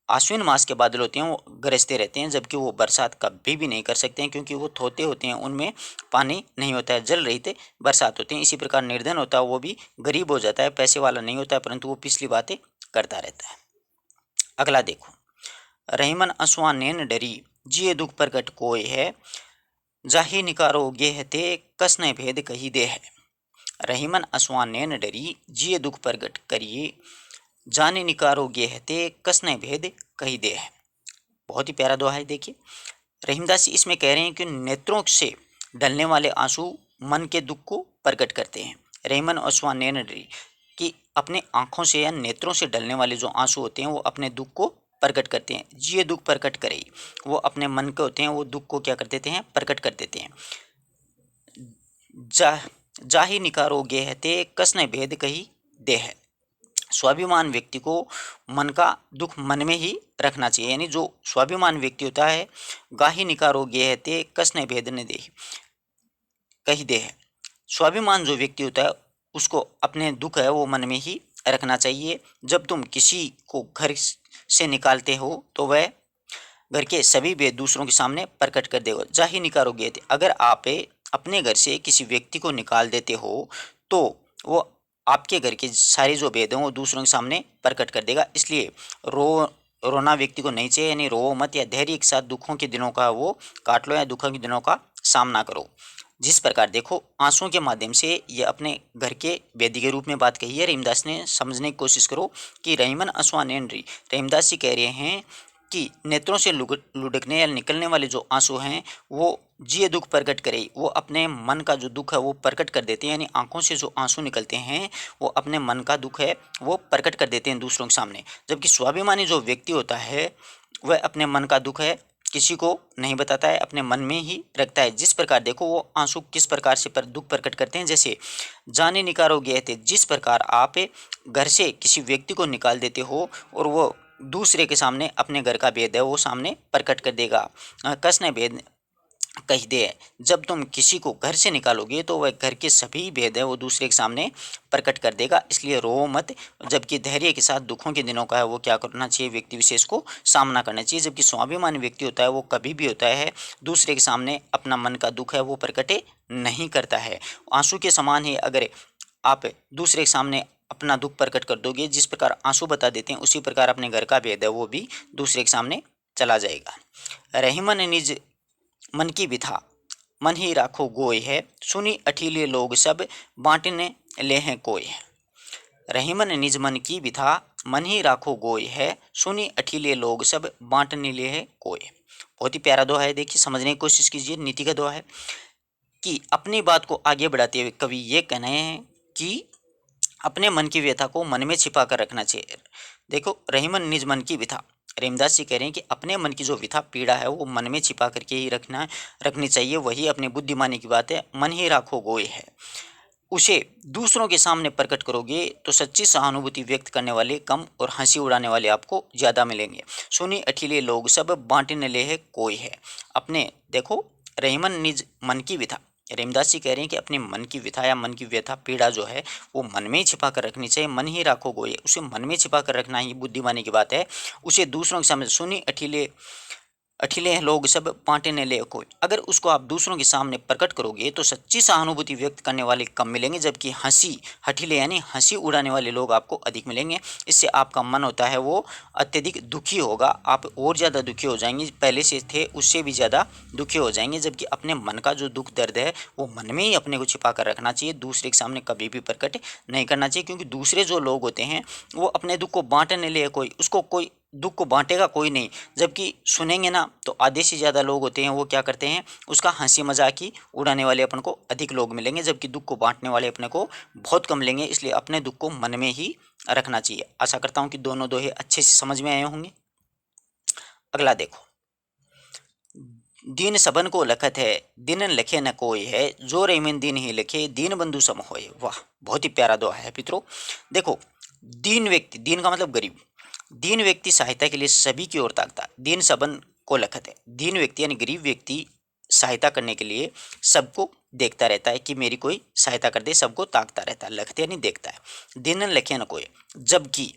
S1: आश्विन मास के बादल होते हैं वो गरजते रहते हैं, जबकि वो बरसात कभी भी नहीं कर सकते हैं, क्योंकि वो थोते होते हैं, उनमें पानी नहीं होता है, जल रहित बरसात होते हैं। इसी प्रकार निर्धन होता है वो भी गरीब हो जाता है, पैसे वाला नहीं होता है, परंतु वो पिछली बातें करता रहता है। अगला देखो, रहीमन असुआ नैन डरी जिए दुख प्रकट कोय है, जाहि निकारो गेह ते कस न भेद कही दे है। रहीमन असुआ नैन डरी जिए दुख प्रकट करिए, जाने निकारो गेह ते कस न भेद कही दे है। बहुत ही प्यारा दोहा है। देखिए, रहीमदास जी इसमें कह रहे हैं कि नेत्रों से ढलने वाले आंसू मन के दुख को प्रकट करते हैं। रहीमन असुआ नैन डरी, कि अपने आंखों से या नेत्रों से ढलने वाले जो आंसू होते हैं वो अपने दुख को प्रकट करते हैं। जिए दुख प्रकट करे, वो अपने मन के होते हैं, वो दुख को क्या कर देते हैं, प्रकट कर देते हैं। जा जाहि निकारो गेह ते कस न भेद कही दे है। स्वाभिमान व्यक्ति को मन का दुख मन में ही रखना चाहिए, यानी जो स्वाभिमान व्यक्ति होता है, गाही निकारो गेह ते कस न भेद न दे कही दे है। स्वाभिमान जो व्यक्ति होता है उसको अपने दुख है वो मन में ही रखना चाहिए। जब तुम किसी को घर से निकालते हो तो वह घर के सभी भेद दूसरों के सामने प्रकट कर देगा। जाहि निकालोगे, अगर आप अपने घर से किसी व्यक्ति को निकाल देते हो तो वो आपके घर के सारे जो भेद हैं वो दूसरों के सामने प्रकट कर देगा। इसलिए रोना व्यक्ति को नहीं चाहिए, यानी रो मत, या धैर्य के साथ दुखों के दिनों का वो काट लो या दुखों के दिनों का सामना करो। जिस प्रकार देखो, आंसुओं के माध्यम से ये अपने घर के वेदी के रूप में बात कही है रहीमदास ने। समझने की कोशिश करो कि रहीमन असुआ नैन डरी, रहीमदास जी कह रहे हैं कि नेत्रों से लुढ़कने या निकलने वाले जो आंसू हैं वो जिए दुख प्रकट करे, वो अपने मन का जो दुख है वो प्रकट कर देते हैं। यानी आंखों से जो आंसू निकलते हैं वो अपने मन का दुख है वो प्रकट कर देते हैं दूसरों के सामने। जबकि स्वाभिमानी जो व्यक्ति होता है वह अपने मन का दुख है किसी को नहीं बताता है, अपने मन में ही रखता है। जिस प्रकार देखो वो आंसू किस प्रकार से दुख प्रकट करते हैं, जैसे जाने निकालो गए थे, जिस प्रकार आप घर से किसी व्यक्ति को निकाल देते हो और वो दूसरे के सामने अपने घर का भेद है वो सामने प्रकट कर देगा। कस ने भेद कही दे, जब तुम किसी को घर से निकालोगे तो वह घर के सभी भेद है वो दूसरे के सामने प्रकट कर देगा। इसलिए रो मत। जबकि धैर्य के साथ दुखों के दिनों का है वो क्या करना चाहिए, व्यक्ति विशेष को सामना करना चाहिए। जबकि स्वाभिमानी व्यक्ति होता है वो कभी भी होता है दूसरे के सामने अपना मन का दुख है वो प्रकटे नहीं करता है। आंसू के समान ही अगर आप दूसरे के सामने अपना दुख प्रकट कर दोगे, जिस प्रकार आंसू बता देते हैं उसी प्रकार अपने घर का भेद है वो भी दूसरे के सामने चला जाएगा। रहीमन निज मन की बिथा मन ही राखो गोय है, सुनी अठीले लोग सब बांटने ले हैं कोय है। रहीमन निज मन की बिथा मन ही राखो गोय है, सुनी अठीले लोग सब बांटने ले है कोय। बहुत ही प्यारा दोहा है। देखिए, समझने की कोशिश कीजिए। नीति का दोहा है कि अपनी बात को आगे बढ़ाते हुए कवि ये कहना है कि अपने मन की व्यथा को मन में छिपा कर रखना चाहिए। देखो, रहीमन निज मन की व्यथा, रहीमदास जी कह रहे हैं कि अपने मन की जो व्यथा पीड़ा है वो मन में छिपा करके ही रखनी चाहिए। वही अपनी बुद्धिमानी की बात है। मन ही राखो गोय है, उसे दूसरों के सामने प्रकट करोगे तो सच्ची सहानुभूति व्यक्त करने वाले कम और हंसी उड़ाने वाले आपको ज़्यादा मिलेंगे। सुनी अठीले लोग सब बांटने ले है कोई है। अपने देखो, रहीमन निज मन की व्यथा, रहीमदास जी कह रहे हैं कि अपने मन की व्यथा या मन की व्यथा पीड़ा जो है वो मन में ही छिपा कर रखनी चाहिए। मन ही राखो गोए, उसे मन में छिपा कर रखना ही बुद्धिमानी की बात है। उसे दूसरों के सामने सुनी अठीले अठिले हैं लोग सब बांटे न ले कोई। अगर उसको आप दूसरों के सामने प्रकट करोगे तो सच्ची सहानुभूति व्यक्त करने वाले कम मिलेंगे, जबकि हंसी हठीले यानी हंसी उड़ाने वाले लोग आपको अधिक मिलेंगे। इससे आपका मन होता है वो अत्यधिक दुखी होगा, आप और ज़्यादा दुखी हो जाएंगे, पहले से थे उससे भी ज़्यादा दुखी हो जाएंगे। जबकि अपने मन का जो दुख दर्द है वो मन में ही अपने को छिपा कर रखना चाहिए, दूसरे के सामने कभी भी प्रकट नहीं करना चाहिए। क्योंकि दूसरे जो लोग होते हैं वो अपने दुख को बांटने ले कोई, उसको कोई दुख को बांटेगा कोई नहीं, जबकि सुनेंगे ना तो आधे से ज़्यादा लोग होते हैं वो क्या करते हैं, उसका हंसी मजाक ही उड़ाने वाले अपन को अधिक लोग मिलेंगे, जबकि दुख को बांटने वाले अपने को बहुत कम मिलेंगे। इसलिए अपने दुख को मन में ही रखना चाहिए। आशा करता हूँ कि दोनों दोहे अच्छे से समझ में आए होंगे। अगला देखो, दीन सबन को लखत है, दिन लिखे न कोई है, जो रेमन दीन ही लिखे, दीन बंधु सम होए। वाह, बहुत ही प्यारा दोहा है मित्रों। देखो, दीन व्यक्ति, दीन का मतलब गरीब, दीन व्यक्ति सहायता के लिए सभी की ओर ताकता। दीन सबन को लखत है, दीन व्यक्ति यानी गरीब व्यक्ति सहायता करने के लिए सबको देखता रहता है कि मेरी कोई सहायता कर दे, सबको ताकता रहता है। लखते यानी देखता है, दिन लिखे न कोई, जबकि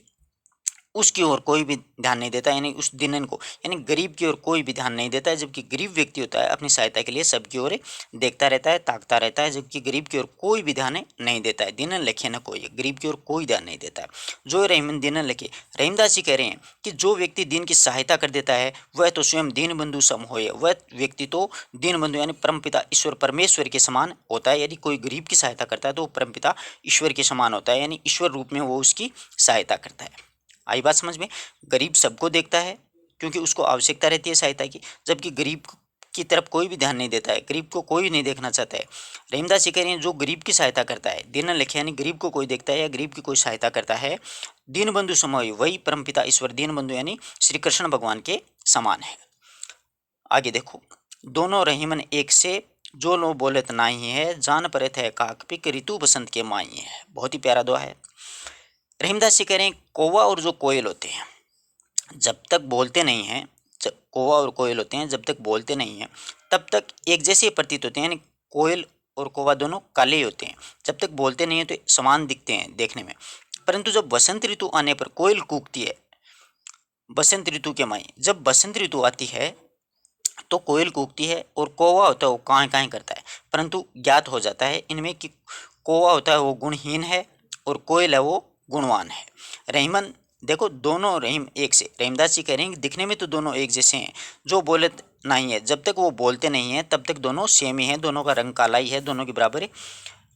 S1: उसकी ओर कोई भी ध्यान नहीं देता, यानी उस दिनन को यानी गरीब की ओर कोई भी ध्यान नहीं देता है। जबकि गरीब व्यक्ति होता है अपनी सहायता के लिए सबकी ओर देखता रहता है, ताकता रहता है, जबकि गरीब की ओर कोई भी ध्यान नहीं देता है। दिनन लिखे न कोई, गरीब की ओर कोई ध्यान नहीं देता है। जो रहीमन दिनन लिखे, रहीमदास जी कह रहे हैं कि जो व्यक्ति दिन की सहायता कर देता है वह तो स्वयं दीन बंधु सम होए, वह व्यक्ति तो दीन बंधु यानी परमपिता ईश्वर परमेश्वर के समान होता है। यदि कोई गरीब की सहायता करता है तो वो परमपिता ईश्वर के समान होता है, यानी ईश्वर रूप में वो उसकी सहायता करता है। आई बात समझ में? गरीब सबको देखता है क्योंकि उसको आवश्यकता रहती है सहायता की, जबकि गरीब की तरफ कोई भी ध्यान नहीं देता है, गरीब को कोई नहीं देखना चाहता है। रहीमदास जी कह रहे हैं जो गरीब की सहायता करता है, दीन लिखे यानी गरीब को कोई देखता है या गरीब की कोई सहायता करता है, दीन बंधु समय वही परमपिता ईश्वर दीन बंधु यानी श्री कृष्ण भगवान के समान है। आगे देखो, दोनों रहीमन एक से, जो लो बोलत नाही है, जान परत है काकपिक ऋतु बसंत के माई है। बहुत ही प्यारा दुआ है। रहीमदास जी कह रहे हैं कौवा और जो कोयल होते हैं जब तक बोलते नहीं हैं, जब कौवा और कोयल होते हैं जब तक बोलते नहीं हैं तब तक एक जैसे प्रतीत होते हैं, यानी कोयल और कौवा दोनों काले ही होते हैं, जब तक बोलते नहीं हैं तो समान दिखते हैं देखने में। परंतु जब बसंत ऋतु आने पर कोयल कूकती है, बसंत ऋतु के माई, जब बसंत ऋतु आती है तो कोयल कूकती है और कौवा होता है वो काँ काँ करता है। परंतु ज्ञात हो जाता है इनमें कि कौवा होता है वो गुणहीन है और कोयल है वो गुणवान है। रहीमन देखो, दोनों रहीम एक से, रहीमदास जी कह रहे हैं कि दिखने में तो दोनों एक जैसे हैं, जो बोले नहीं है, जब तक वो बोलते नहीं हैं तब तक दोनों सेम ही हैं, दोनों का रंग काला ही है, दोनों के बराबर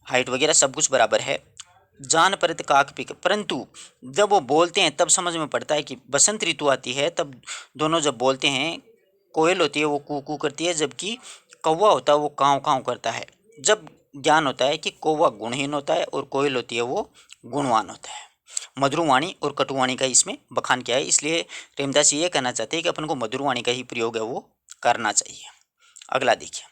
S1: हाइट वगैरह सब कुछ बराबर है। जान परत काक पिक, परंतु जब वो बोलते हैं तब समझ में पड़ता है कि बसंत ऋतु आती है तब दोनों जब बोलते हैं, कोयल होती है वो कू कू करती है, जबकि कौवा होता है वो काँव काँव करता है। जब ज्ञान होता है कि कौवा गुणहीन होता है और कोयल होती है वो गुणवान होता है। मधुरवाणी और कटुवाणी का इसमें बखान किया है, इसलिए रेमदास ये कहना चाहते हैं कि अपन को मधुरवाणी का ही प्रयोग है वो करना चाहिए। अगला देखिए,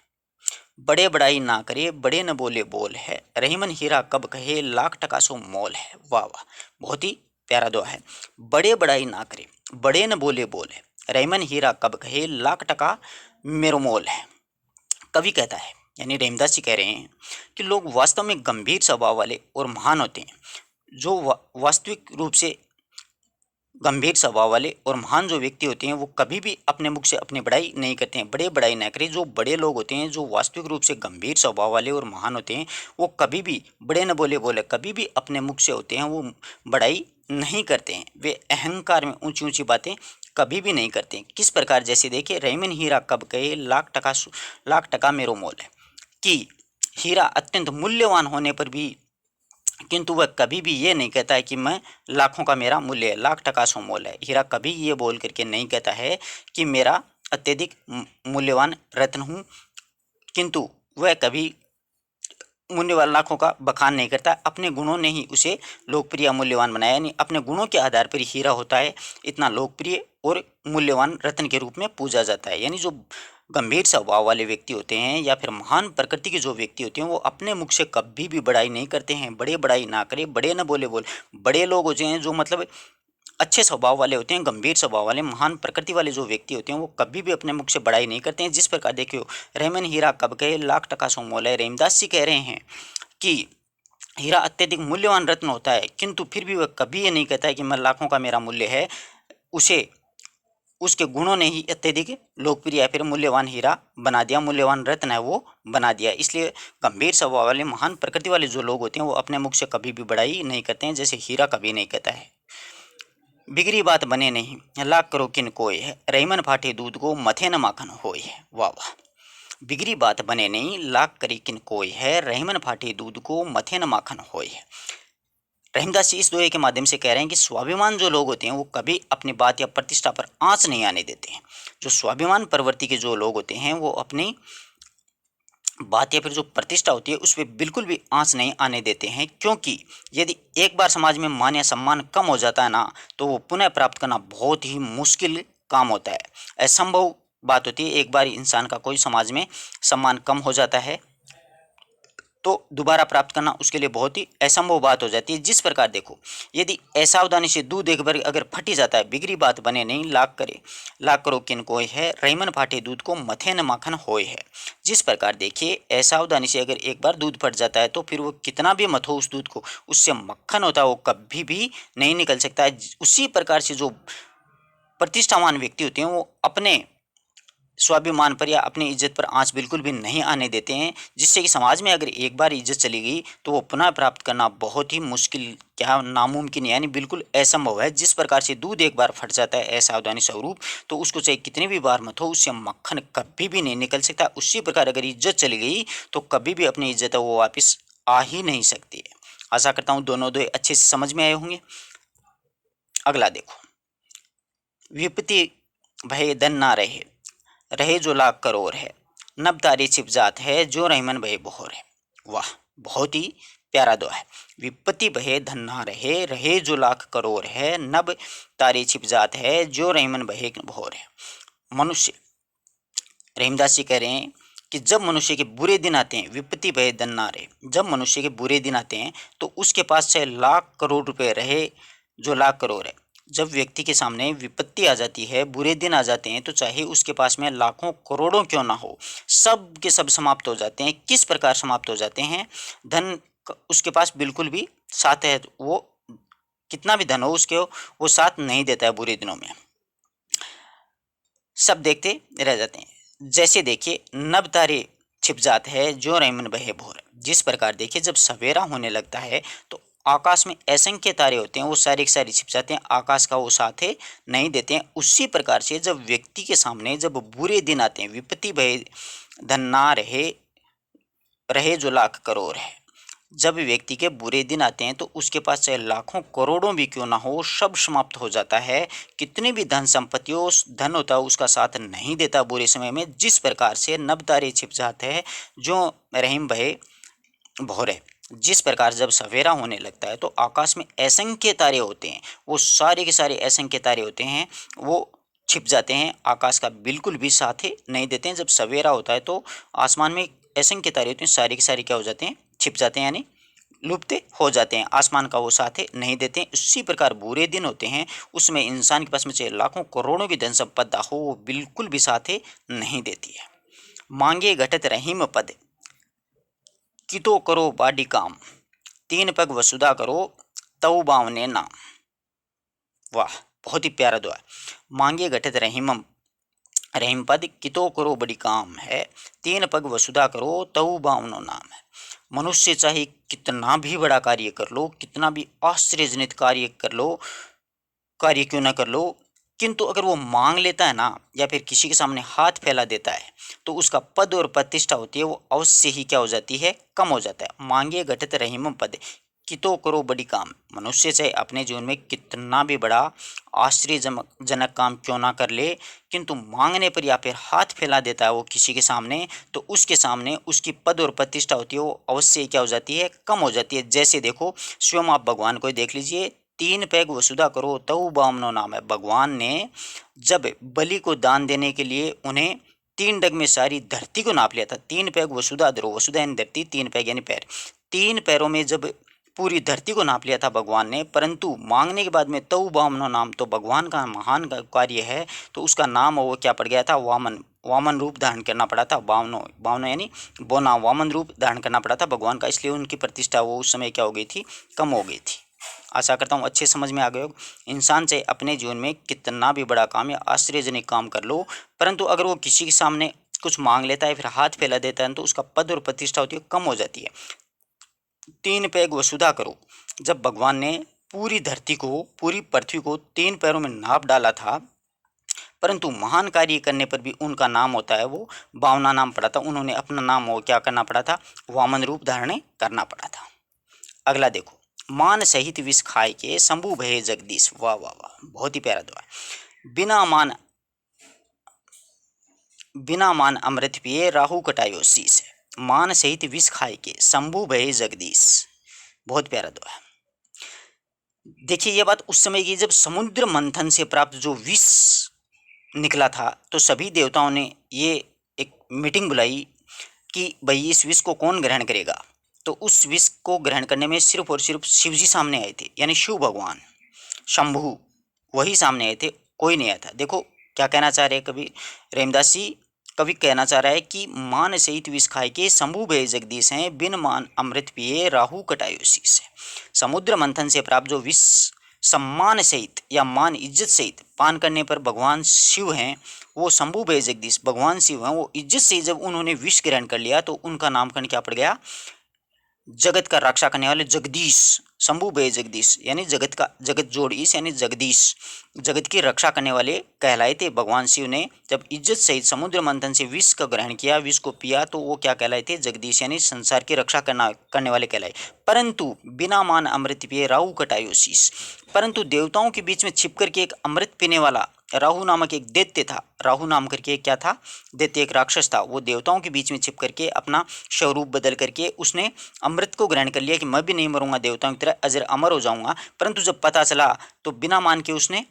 S1: बड़े बड़ाई ना करे, बड़े न बोले बोल है, रहीमन हीरा कब कहे, लाख टका सो मोल है। वाह वाह, बहुत ही प्यारा दुआ है। बड़े बड़ाई ना करे, बड़े न बोले बोल है, रहीमन हीरा कब कहे, लाख टका मेरो मोल है। कवि कहता है, यानी रेमदास जी कह रहे हैं कि लोग वास्तव में गंभीर स्वभाव वाले और महान होते हैं। जो वास्तविक रूप से गंभीर स्वभाव वाले और महान जो व्यक्ति होते हैं वो कभी भी अपने मुख से अपनी बड़ाई नहीं करते हैं, बड़े बड़ाई ना करें। जो बड़े लोग होते हैं, जो वास्तविक रूप से गंभीर स्वभाव वाले और महान होते हैं, वो कभी भी बड़े न बोले बोले, कभी भी अपने मुख से होते हैं वो बड़ाई नहीं करते हैं। वे अहंकार में ऊंची ऊंची बातें कभी भी नहीं करते हैं। किस प्रकार, जैसे देखिए, रहीमन हीरा कब कहे, लाख टका मेरो मोल है, कि हीरा अत्यंत मूल्यवान होने पर भी, किंतु वह कभी भी ये नहीं कहता है कि मैं लाखों का मेरा मूल्य है, लाख टका सो मोल है। हीरा कभी ये बोल करके नहीं कहता है कि मेरा अत्यधिक मूल्यवान रत्न हूँ, किंतु वह कभी मूल्यवान लाखों का बखान नहीं करता। अपने गुणों ने ही उसे लोकप्रिय मूल्यवान बनाया, यानी अपने गुणों के आधार पर हीरा होता है इतना लोकप्रिय और मूल्यवान रत्न के रूप में पूजा जाता है। यानी जो गंभीर स्वभाव वाले व्यक्ति होते हैं या फिर महान प्रकृति के जो व्यक्ति होते हैं वो अपने मुख से कभी भी बड़ाई नहीं करते हैं। बड़े बड़ाई ना करें, बड़े न बोले बोल। बड़े लोग होते हैं जो मतलब अच्छे स्वभाव वाले होते हैं, गंभीर स्वभाव वाले, महान प्रकृति वाले जो व्यक्ति होते हैं वो कभी भी अपने मुख से बड़ाई नहीं करते हैं। जिस प्रकार देखियो, रहीमन हीरा कब कहे, लाख टका सो मोल है। रहीमदास जी कह रहे हैं कि हीरा अत्यधिक मूल्यवान रत्न होता है, किंतु फिर भी वह कभी ये नहीं कहता है कि मैं लाखों का मेरा मूल्य है। उसे उसके गुणों ने ही अत्यधिक लोकप्रिय या फिर मूल्यवान हीरा बना दिया, मूल्यवान रत्न है वो बना दिया। इसलिए गंभीर स्वभाव वाले महान प्रकृति वाले जो लोग होते हैं वो अपने मुख से कभी भी बड़ाई नहीं करते हैं, जैसे हीरा कभी नहीं कहता है। बिगड़ी बात बने नहीं लाख करो किन कोय है, रहीमन फाटे दूध को मथे न माखन होय है। वाह वाह। बिगड़ी बात बने नहीं लाख करे किन कोय है, रहीमन फाटे दूध को मथे न माखन होय है। रहीमदास जी इस दोहे के माध्यम से कह रहे हैं कि स्वाभिमान जो लोग होते हैं वो कभी अपनी बात या प्रतिष्ठा पर आंच नहीं आने देते हैं। जो स्वाभिमान प्रवृत्ति के जो लोग होते हैं वो अपनी बात या फिर जो प्रतिष्ठा होती है उस पर बिल्कुल भी आंच नहीं आने देते हैं, क्योंकि यदि एक बार समाज में मान या सम्मान कम हो जाता है ना, तो वो पुनः प्राप्त करना बहुत ही मुश्किल काम होता है। असंभव बात होती है, एक बार इंसान का कोई समाज में सम्मान कम हो जाता है तो दोबारा प्राप्त करना उसके लिए बहुत ही असंभव बात हो जाती है। जिस प्रकार देखो, यदि असावधानी से दूध एक बार अगर फटी जाता है, बिगड़ी बात बने नहीं लाख करो किन कोय है, रहीमन फाटे दूध को मथे न माखन होय है। जिस प्रकार देखिए, असावधानी से अगर एक बार दूध फट जाता है तो फिर वो कितना भी मथो उस दूध को, उससे मक्खन होता है वो कभी भी नहीं निकल सकता है। उसी प्रकार से जो प्रतिष्ठावान व्यक्ति होते हैं वो अपने स्वाभिमान पर या अपनी इज्जत पर आंच बिल्कुल भी नहीं आने देते हैं, जिससे कि समाज में अगर एक बार इज्जत चली गई तो वो पुनः प्राप्त करना बहुत ही मुश्किल, क्या नामुमकिन, यानी बिल्कुल असंभव है। जिस प्रकार से दूध एक बार फट जाता है असावधानी स्वरूप, तो उसको चाहे कितनी भी बार मत हो, उससे मक्खन कभी भी नहीं निकल सकता। उसी प्रकार अगर इज्जत चली गई तो कभी भी अपनी इज्जत है वो वापस आ ही नहीं सकती है। आशा करता हूँ दोनों दो अच्छे से समझ में आए होंगे। अगला देखो, विपत्ति भय धन ना रहे, रहे जो लाख करोड़ है, नब तारे छिप जात है जो रहीमन भय बहोर है। वाह, बहुत ही प्यारा दुआ है। विपत्ति भय धन ना रहे, रहे जो लाख करोड़ है, नब तारे छिप जात है जो रहीमन भय बहोर है। मनुष्य, रहीमदास जी कह रहे हैं कि जब मनुष्य के बुरे दिन आते हैं, विपत्ति भय धन ना रहे, जब मनुष्य के बुरे दिन आते हैं तो उसके पास चाहे लाख करोड़ रुपए रहे जो लाख करोड़ है, जब व्यक्ति के सामने विपत्ति आ जाती है, बुरे दिन आ जाते हैं, तो चाहे उसके पास में लाखों करोड़ों क्यों ना हो, सब के सब समाप्त हो जाते हैं। किस प्रकार समाप्त हो जाते हैं? धन उसके पास बिल्कुल भी साथ है, वो कितना भी धन हो उसके वो साथ नहीं देता है बुरे दिनों में, सब देखते रह जाते हैं। जैसे देखिए, नब तारे छिप जाते हैं जो रहीमन बहे भोर। जिस प्रकार देखिए, जब सवेरा होने लगता है तो आकाश में असंख्य तारे होते हैं, वो सारे के सारे छिप जाते हैं, आकाश का वो साथ नहीं देते हैं। उसी प्रकार से जब व्यक्ति के सामने जब बुरे दिन आते हैं, विपत्ति भय धन ना रहे, रहे जो लाख करोड़ है, जब व्यक्ति के बुरे दिन आते हैं तो उसके पास चाहे लाखों करोड़ों भी क्यों ना हो, सब समाप्त हो जाता है। कितनी भी धन संपत्ति हो, धन होता है उसका साथ नहीं देता बुरे समय में। जिस प्रकार से नब तारे छिप जाते हैं जो रहीम भय भोरे, जिस प्रकार जब सवेरा होने लगता है तो आकाश में असंख्य तारे होते हैं, वो सारे के सारे असंख्य तारे होते हैं, वो छिप जाते हैं, आकाश का बिल्कुल भी साथ नहीं देते हैं। जब सवेरा होता है तो आसमान में असंख्य तारे होते हैं, सारे के सारे क्या हो जाते हैं? छिप जाते हैं, यानी लुप्त हो जाते हैं, आसमान का वो साथ नहीं देते हैं। उसी प्रकार बुरे दिन होते हैं, उसमें इंसान के पास में चाहे लाखों करोड़ों की धन संपदा हो, वो बिल्कुल भी साथ नहीं देती है। मांगे घटत रहीम पद, कितो करो बाडी काम, तीन पग वसुधा करो तऊ बावने नाम। वाह, बहुत ही प्यारा दुआ है। मांगे घटत रहीम पद, कितो करो बड़ी काम है, तीन पग वसुधा करो तऊ बावनो नाम है। मनुष्य चाहे कितना भी बड़ा कार्य कर लो, कितना भी आश्चर्यजनित कार्य क्यों ना कर लो, किंतु अगर वो मांग लेता है ना, या फिर किसी के सामने हाथ फैला देता है, तो उसका पद और प्रतिष्ठा होती है वो अवश्य ही क्या हो जाती है? कम हो जाता है। मांगे घटत रहीम पद, कितो करो बड़ी काम। मनुष्य चाहे अपने जीवन में कितना भी बड़ा आश्चर्यजनक काम क्यों ना कर ले, किंतु मांगने पर या फिर हाथ फैला देता है वो किसी के सामने, तो उसके सामने उसकी पद और प्रतिष्ठा होती है वो अवश्य क्या हो जाती है? कम हो जाती है। जैसे देखो, स्वयं आप भगवान को देख लीजिए, तीन पैग वसुधा करो तऊ बामनो नाम है। भगवान ने जब बलि को दान देने के लिए उन्हें 3 डग में सारी धरती को नाप लिया था। 3 पैग वसुधा धरो, वसुधा यानी धरती, 3 पैग यानी पैर, 3 पैरों में जब पूरी धरती को नाप लिया था भगवान ने, परंतु मांगने के बाद में तऊ बामनो नाम, तो भगवान का महान कार्य है, तो उसका नाम वो क्या पड़ गया था? वामन। वामन रूप धारण करना पड़ा था। बावनो यानी बोना, वामन रूप धारण करना पड़ा था भगवान का, इसलिए उनकी प्रतिष्ठा वो उस समय क्या हो गई थी? कम हो गई थी। आशा करता हूँ अच्छे समझ में आ गए हो। इंसान चाहे अपने जीवन में कितना भी बड़ा काम या आश्चर्यजनक काम कर लो, परंतु अगर वो किसी के सामने कुछ मांग लेता है, फिर हाथ फैला देता है, तो उसका पद और प्रतिष्ठा होती है कम हो जाती है। 3 पैग वसुधा करो। जब भगवान ने पूरी धरती को, पूरी पृथ्वी को 3 पैरों में नाप डाला था, परंतु महान कार्य करने पर भी उनका नाम होता है वो बावना नाम पड़ा था। उन्होंने अपना नाम वो क्या करना पड़ा था, वामन रूप धारण करना पड़ा था। अगला देखो, मान सहित विष खाए के शंभु भये जगदीश। वाह वाह वाह, बहुत ही प्यारा दुआ है। बिना मान अमृत पिए राहु कटायो शीस। मान सहित विष खाए के शंभु भये जगदीश, बहुत प्यारा दुआ है। देखिए ये बात उस समय की जब समुद्र मंथन से प्राप्त जो विष निकला था, तो सभी देवताओं ने ये एक मीटिंग बुलाई कि भाई इस विष को कौन ग्रहण करेगा। तो उस विष को ग्रहण करने में सिर्फ और सिर्फ शिव जी सामने आए थे, यानी शिव भगवान शंभु वही सामने आए थे, कोई नहीं आया था। देखो क्या कहना चाह रहे हैं कवि रहीमदास जी, कवि कहना चाह रहा है कि मान सहित विष खाए के शंभु भय जगदीश हैं, बिन मान अमृत पिए राहु कटायो शीस है। समुद्र मंथन से प्राप्त जो विष सम्मान सहित या मान इज्जत सहित पान करने पर भगवान शिव हैं, वो शंभु भय जगदीश भगवान शिव हैं, वो इज्जत से जब उन्होंने विष ग्रहण कर लिया तो उनका नामकरण क्या पड़ गया, जगत का रक्षा करने वाले जगदीश, शंभु भय जगदीश, यानी जगत का जगत जोड़ ईश यानी जगदीश, जगत की रक्षा करने वाले कहलाए थे। भगवान शिव ने जब इज्जत सहित समुद्र मंथन से विष का ग्रहण किया, विष को पिया, तो वो क्या कहलाए थे, जगदीश, यानी संसार की रक्षा करने वाले कहलाए। परंतु बिना मान अमृत पिए राहु कटायो शीस। परंतु देवताओं के बीच में छिप करके एक अमृत पीने वाला राहु नामक एक दैत्य था। राहु नाम करके क्या था, दैत्य एक राक्षस था। वो देवताओं के बीच में छिप करके अपना स्वरूप बदल करके उसने अमृत को ग्रहण कर लिया कि मैं भी नहीं मरूंगा, देवताओं की तरह अजर अमर हो जाऊंगा। परंतु जब पता चला तो बिना मान के उसने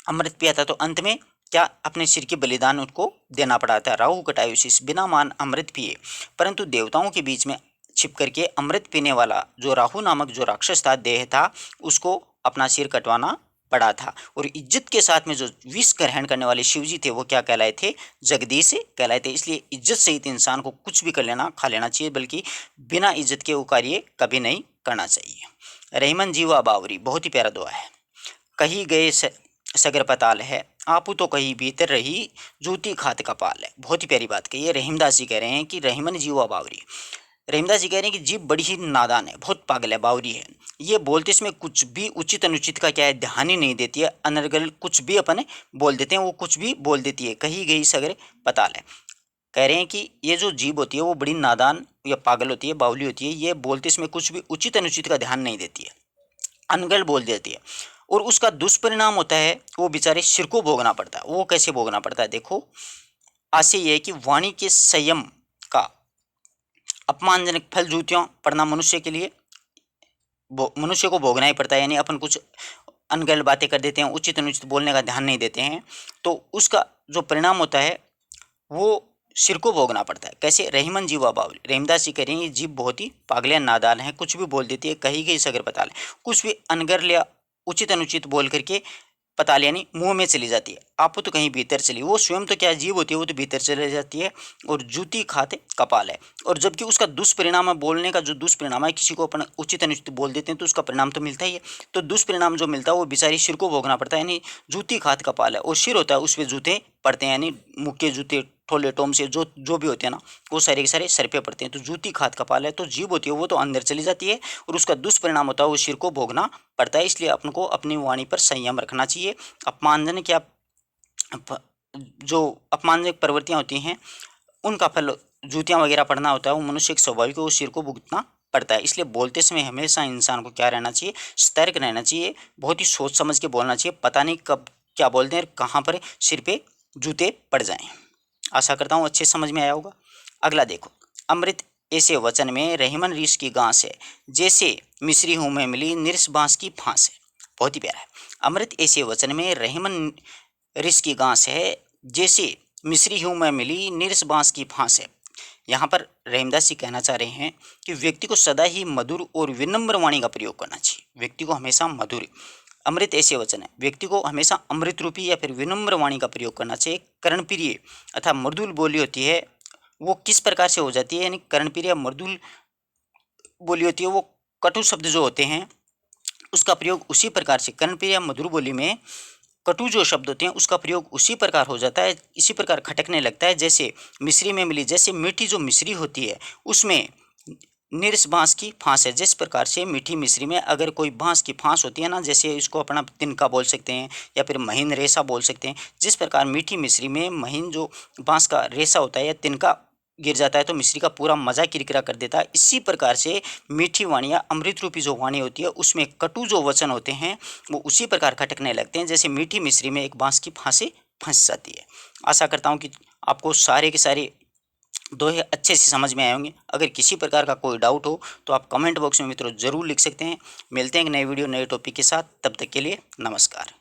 S1: अमृत पिया था, तो अंत में क्या अपने सिर के बलिदान उसको देना पड़ा था। राहु कटायो शीस, बिना मान अमृत पिए। परंतु देवताओं के बीच में छिप करके अमृत पीने वाला जो राहु नामक जो राक्षस था, देह था, उसको अपना सिर कटवाना पड़ा था। और इज्जत के साथ में जो विष ग्रहण करने वाले शिव जी थे, वो क्या कहलाए थे, जगदीश कहलाए थे। इसलिए इज्जत सहित इंसान को कुछ भी कर लेना, खा लेना चाहिए, बल्कि बिना इज्जत के वो कार्य कभी नहीं करना चाहिए। रहीमन जीवा बावरी, बहुत ही प्यारा दुआ है। कहीं गए सगर पताल है, आपू तो कहीं भीतर रही जूती खात कपाल है। बहुत ही प्यारी बात कही है। रहीमदास जी कह रहे हैं कि रहीमन जीवा बावरी, रहीमदास जी कह रहे हैं कि जीव बड़ी ही नादान है, बहुत पागल है, बावरी है। ये बोलते इसमें कुछ भी उचित अनुचित का क्या है, ध्यान ही नहीं देती है। अनर्गल कुछ भी अपने बोल देते हैं, वो कुछ भी बोल देती है। कही गई सगर पताल है। कह रहे हैं कि ये जो जीव होती है वो बड़ी नादान या पागल होती है, बावली होती है। ये बोलते इसमें कुछ भी उचित अनुचित का ध्यान नहीं देती है, अनगढ़ बोल देती है। और उसका दुष्परिणाम होता है वो बेचारे सिर को भोगना पड़ता है। वो कैसे भोगना पड़ता है, देखो आशय ये है कि वाणी के संयम का अपमानजनक फल जूतियों पड़ना मनुष्य के लिए मनुष्य को भोगना ही पड़ता है। यानी अपन कुछ अनगढ़ बातें कर देते हैं, उचित अनुचित बोलने का ध्यान नहीं देते हैं, तो उसका जो परिणाम होता है वो सिर को भोगना पड़ता है। कैसे, रहीमन जीवा बावली, रहीमदास जी कह रहे हैं ये जीव बहुत ही पागल नादान है, कुछ भी बोल देती है। कही गई सगर पताल, कुछ भी अनगर या उचित अनुचित बोल करके पताल यानी मुंह में चली जाती है। आप तो कहीं भीतर चली, वो स्वयं तो क्या जीव होती है, वो तो भीतर चली जाती है। और जूती खाते कपाल है। और जबकि उसका दुष्परिणाम है, बोलने का जो दुष्परिणाम है, किसी को अपन उचित अनुचित बोल देते हैं तो उसका परिणाम तो मिलता ही है। तो दुष्परिणाम जो मिलता है वो बेचारी सिर को भोगना पड़ता है, यानी जूती खात कपाल है। और सिर होता है उस पर जूते पड़ते हैं, यानी मुक्के जूते ठोले टोम से जो भी होते हैं ना, वो सारे के सारे सर पे पड़ते हैं। तो जूती खात कपाल है, तो जीव होती है वो तो अंदर चली जाती है और उसका दुष्परिणाम होता है वो सिर को भोगना पड़ता है। इसलिए अपन को अपनी वाणी पर संयम रखना चाहिए। अपमानजनक या जो अपमानजनक प्रवृत्तियाँ होती हैं उनका फल जूतियाँ वगैरह पड़ना होता है, वो मनुष्य के स्वाभाविक वो सिर को भुगतना पड़ता है। इसलिए बोलते समय हमेशा इंसान को क्या रहना चाहिए, सतर्क रहना चाहिए, बहुत ही सोच समझ के बोलना चाहिए। पता नहीं कब क्या बोलते हैं, कहाँ पर सिर पे जूते पड़ जाएं। आशा करता हूँ अच्छे समझ में आया होगा। अगला देखो, अमृत ऐसे वचन में रहीमन ऋष की गांस है, जैसे मिश्री हूँ मैं मिली निरस बांस की फांस है। बहुत ही प्यारा है। अमृत ऐसे वचन में रहीमन ऋष की गांस है, जैसे मिश्री हूँ मैं मिली निरस बांस की फांस है। यहाँ पर रहीमदास जी कहना चाह रहे हैं कि व्यक्ति को सदा ही मधुर और विनम्र वाणी का प्रयोग करना चाहिए। व्यक्ति को हमेशा मधुर, अमृत ऐसे वचन है, व्यक्ति को हमेशा अमृत रूपी या फिर विनम्र वाणी का प्रयोग करना चाहिए। कर्णप्रिय अथवा मृदुल बोली होती है, वो किस प्रकार से हो जाती है, यानी कर्णप्रिय मृदुल बोली होती है, वो कटु शब्द जो होते हैं उसका प्रयोग उसी प्रकार से कर्णप्रिय या मधुर बोली में कटु जो शब्द होते हैं उसका प्रयोग उसी प्रकार हो जाता है, इसी प्रकार खटकने लगता है जैसे मिश्री में मिली। जैसे मीठी जो मिश्री होती है उसमें निरस बांस की फांस है। जिस प्रकार से मीठी मिश्री में अगर कोई बांस की फांस होती है ना, जैसे इसको अपना तिनका बोल सकते हैं या फिर महीन रेशा बोल सकते हैं। जिस प्रकार मीठी मिश्री में महीन जो बांस का रेशा होता है या तिनका गिर जाता है तो मिश्री का पूरा मजा किरकिरा कर देता है। इसी प्रकार से मीठी वाणी या अमृत रूपी जो वाणी होती है उसमें कटु जो वचन होते हैं वो उसी प्रकार खटकने लगते हैं जैसे मीठी मिश्री में एक बांस की फांसी फंस जाती है। आशा करता हूँ कि आपको सारे के सारे दोहे अच्छे से समझ में आए होंगे। अगर किसी प्रकार का कोई डाउट हो तो आप कमेंट बॉक्स में मित्रों ज़रूर लिख सकते हैं। मिलते हैं एक नए वीडियो नए टॉपिक के साथ, तब तक के लिए नमस्कार।